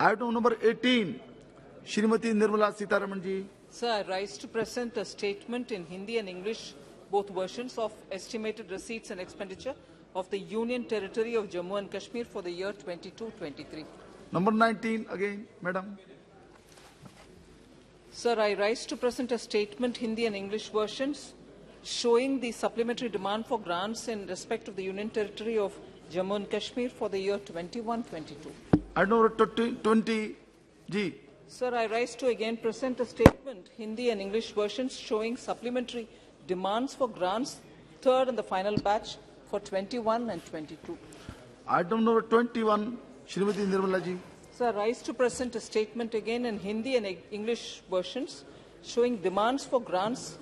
Item number 18, Srimati Nirmala Sitharaman ji. Sir, I rise to present a statement in Hindi and English, both versions, of estimated receipts and expenditure of the Union Territory of Jammu and Kashmir for the year 22-23. Number 19, again, Madam. Sir, I rise to present a statement, Hindi and English versions, showing the supplementary demand for grants in respect of the Union Territory of Jammu and Kashmir for the year 21-22. Item number 20, G. Sir, I rise to again present a statement, Hindi and English versions, showing supplementary demands for grants, third and the final batch for 21 and 22. Item number 21, Srimati Nirmala ji. Sir, I rise to present a statement again in Hindi and English versions, showing demands for grants,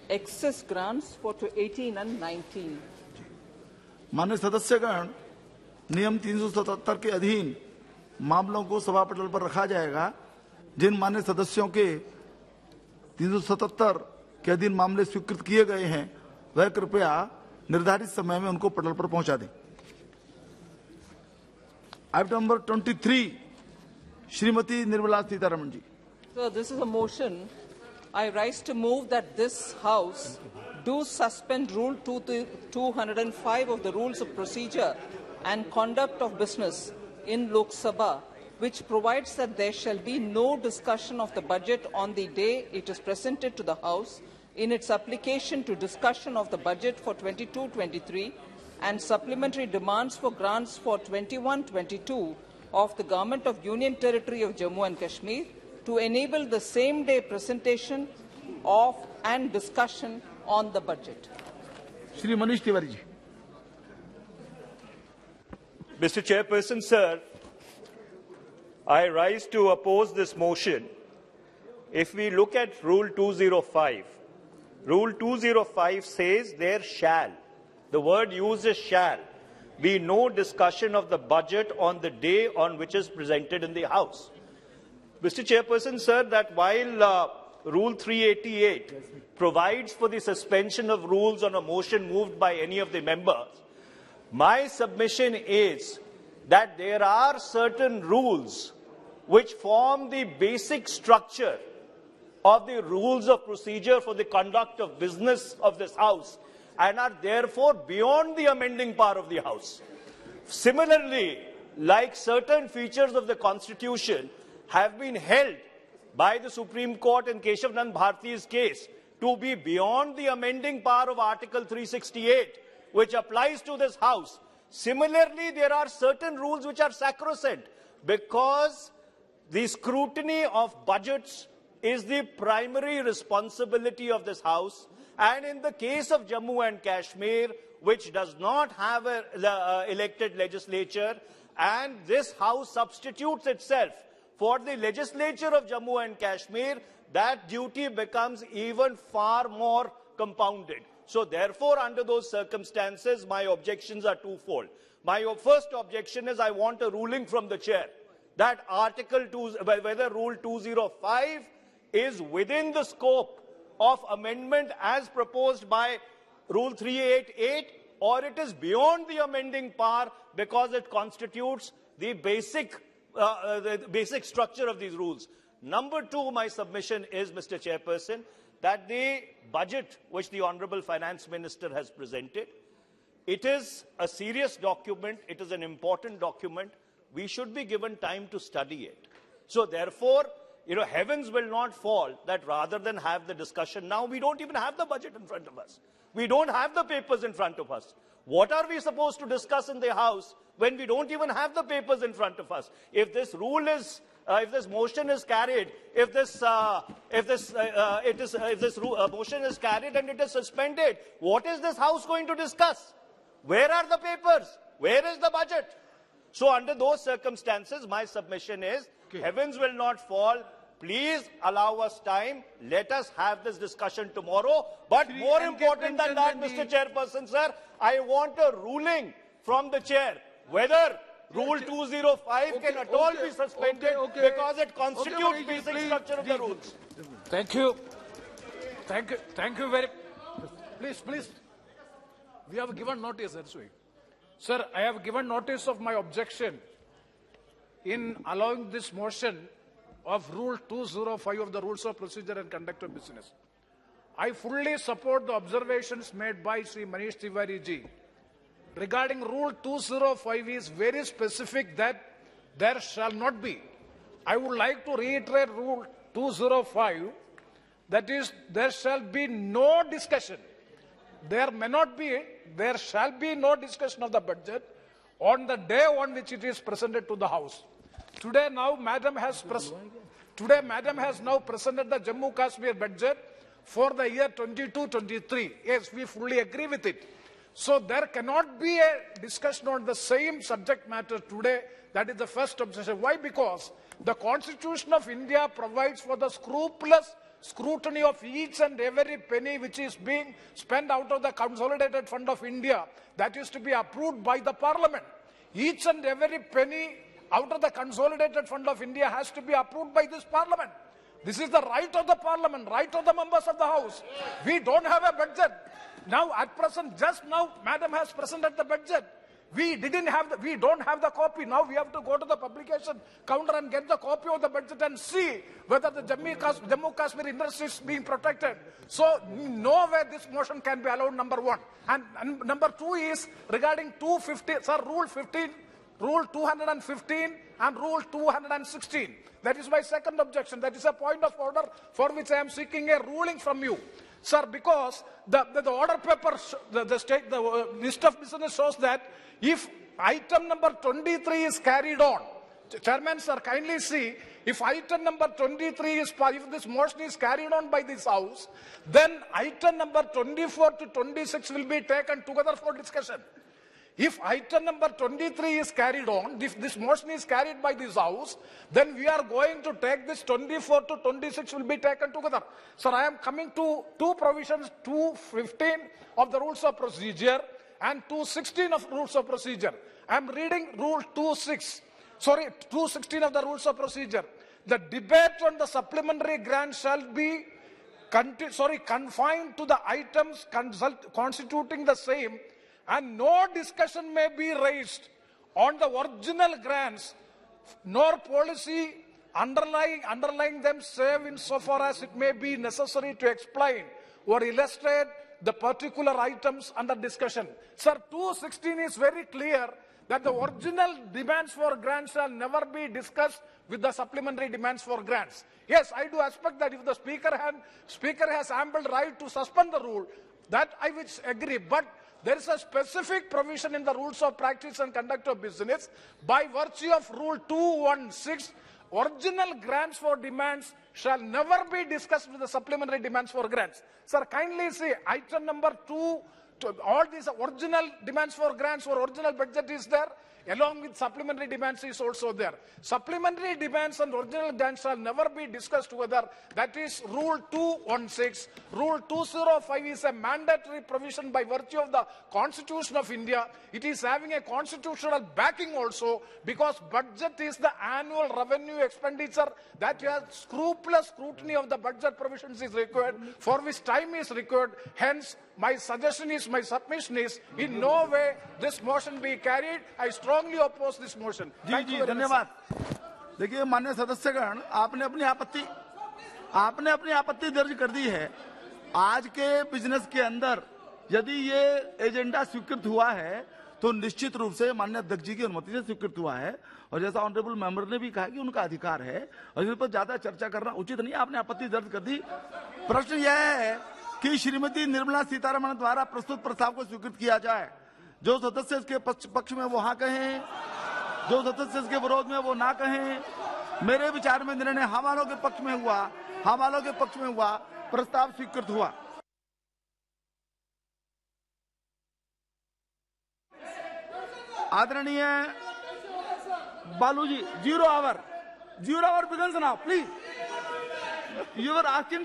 excess grants for 18 and 19. माननीय सदस्यगण, नियम 377 के अधीन मामलों को सभा पटल पर रखा जाएगा। जिन माननीय सदस्यों के 377 के अधीन मामले स्वीकृत किए गए हैं, वह कृपया निर्धारित समय में उनको पटल पर पहुंचा दें। Item number 23, Srimati Nirmala Sitharaman ji. So this is a motion. I rise to move that this House do suspend Rule 205 of the Rules of Procedure and Conduct of Business in Lok Sabha, which provides that there shall be no discussion of the budget on the day it is presented to the House in its application to discussion of the budget for 22-23 and supplementary demands for grants for 21-22 of the Government of Union Territory of Jammu and Kashmir to enable the same-day presentation of and discussion on the budget. Shri Manish Tiwari ji. Mr. Chairperson, sir, I rise to oppose this motion. If we look at Rule 205, Rule 205 says there shall, the word used is shall, be no discussion of the budget on the day on which is presented in the House. Mr. Chairperson, sir, that while Rule 388 provides for the suspension of rules on a motion moved by any of the members, my submission is that there are certain rules which form the basic structure of the rules of procedure for the conduct of business of this House and are therefore beyond the amending power of the House. Similarly, like certain features of the Constitution have been held by the Supreme Court in Keshav Nand Bharti's case to be beyond the amending power of Article 368, which applies to this House. Similarly, there are certain rules which are sacrosanct because the scrutiny of budgets is the primary responsibility of this House. And in the case of Jammu and Kashmir, which does not have an elected legislature, and this House substitutes itself for the legislature of Jammu and Kashmir, that duty becomes even far more compounded. So therefore, under those circumstances, my objections are twofold. My first objection is I want a ruling from the chair that whether Rule 205 is within the scope of amendment as proposed by Rule 388 or it is beyond the amending power because it constitutes the basic structure of these rules. Number two, my submission is, Mr. Chairperson, that the budget which the Honourable Finance Minister has presented, it is a serious document, it is an important document. We should be given time to study it. So therefore, heavens will not fall that rather than have the discussion now, we don't even have the budget in front of us. We don't have the papers in front of us. What are we supposed to discuss in the House when we don't even have the papers in front of us? If this rule is, if this motion is carried, if this motion is carried and it is suspended, what is this House going to discuss? Where are the papers? Where is the budget? So under those circumstances, my submission is, heavens will not fall. Please allow us time. Let us have this discussion tomorrow. But more important than that, Mr. Chairperson, sir, I want a ruling from the chair whether Rule 205 can at all be suspended because it constitutes basic structure of the rules. Thank you. Thank you very much. Please. We have given notice, that's why. Sir, I have given notice of my objection. in allowing this motion of Rule 205 of the Rules of Procedure and Conduct of Business. I fully support the observations made by Sri Manish Tiwari ji. Regarding Rule 205 is very specific that there shall not be. I would like to reiterate Rule 205, that is, there shall be no discussion. There shall be no discussion of the budget on the day on which it is presented to the House. Today, Madam has now presented the Jammu Kashmir budget for the year 22-23. Yes, we fully agree with it. So there cannot be a discussion on the same subject matter today. That is the first objection. Why? Because the Constitution of India provides for the scrupulous scrutiny of each and every penny which is being spent out of the Consolidated Fund of India. That is to be approved by the Parliament. Each and every penny out of the Consolidated Fund of India has to be approved by this Parliament. This is the right of the Parliament, right of the members of the House. We don't have a budget. Now, at present, just now, Madam has presented the budget. We don't have the copy. Now we have to go to the publication counter and get the copy of the budget and see whether the Jammu Kashmir industry is being protected. So, no way this motion can be allowed, number one. And number two is regarding 250, sir, Rule 15, Rule 215 and Rule 216. That is my second objection. That is a point of order for which I am seeking a ruling from you. Sir, because the order paper, the list of business shows that if item number 23 is carried on, Chairman, sir, kindly see, if item number 23 is, if this motion is carried on by this House, then item number 24 to 26 will be taken together for discussion. If item number 23 is carried on, if this motion is carried by this House, then we are going to take this 24 to 26 will be taken together. Sir, I am coming to two provisions, 215 of the Rules of Procedure and 216 of Rules of Procedure. I am reading Rule 216 of the Rules of Procedure. The debate on the supplementary grant shall be confined to the items constituting the same, and no discussion may be raised on the original grants, nor policy underlying them, save insofar as it may be necessary to explain or illustrate the particular items under discussion. Sir, 216 is very clear that the original demands for grants shall never be discussed with the supplementary demands for grants. Yes, I do expect that if the Speaker has ample right to suspend the rule, that I will agree. But there is a specific provision in the Rules of Practice and Conduct of Business by virtue of Rule 216, original grants for demands shall never be discussed with the supplementary demands for grants. Sir, kindly see item number 2, all these original demands for grants or original budget is there, along with supplementary demands is also there. Supplementary demands and original grants shall never be discussed together. That is Rule 216. Rule 205 is a mandatory provision by virtue of the Constitution of India. It is having a constitutional backing also, because budget is the annual revenue expenditure that has scrupulous scrutiny of the budget provisions is required, for which time is required. Hence, my submission is, in no way this motion be carried. I strongly oppose this motion. जी जी धन्यवाद। देखिए माननीय सदस्यगण, आपने अपनी आपत्ति दर्ज कर दी है। आज के बिजनेस के अंदर यदि ये एजेंडा स्वीकृत हुआ है तो निश्चित रूप से माननीय अध्यक्ष जी की अनुमति से स्वीकृत हुआ है, और जैसा ऑनरेबल मेंबर ने भी कहा कि उनका अधिकार है और इस पर ज्यादा चर्चा करना उचित नहीं। आपने आपत्ति दर्ज कर दी। प्रश्न यह है कि श्रीमती निर्मला सीतारमण द्वारा प्रस्तुत प्रस्ताव को स्वीकृत किया जाए। जो सदस्य इसके पक्ष में वो हाँ कहें, जो सदस्य इसके विरोध में वो ना कहें। मेरे विचार में निर्णय हाँ वालों के पक्ष में हुआ, प्रस्ताव स्वीकृत हुआ। आदरणीय बालू जी, 0 hour begins now, please. You were asking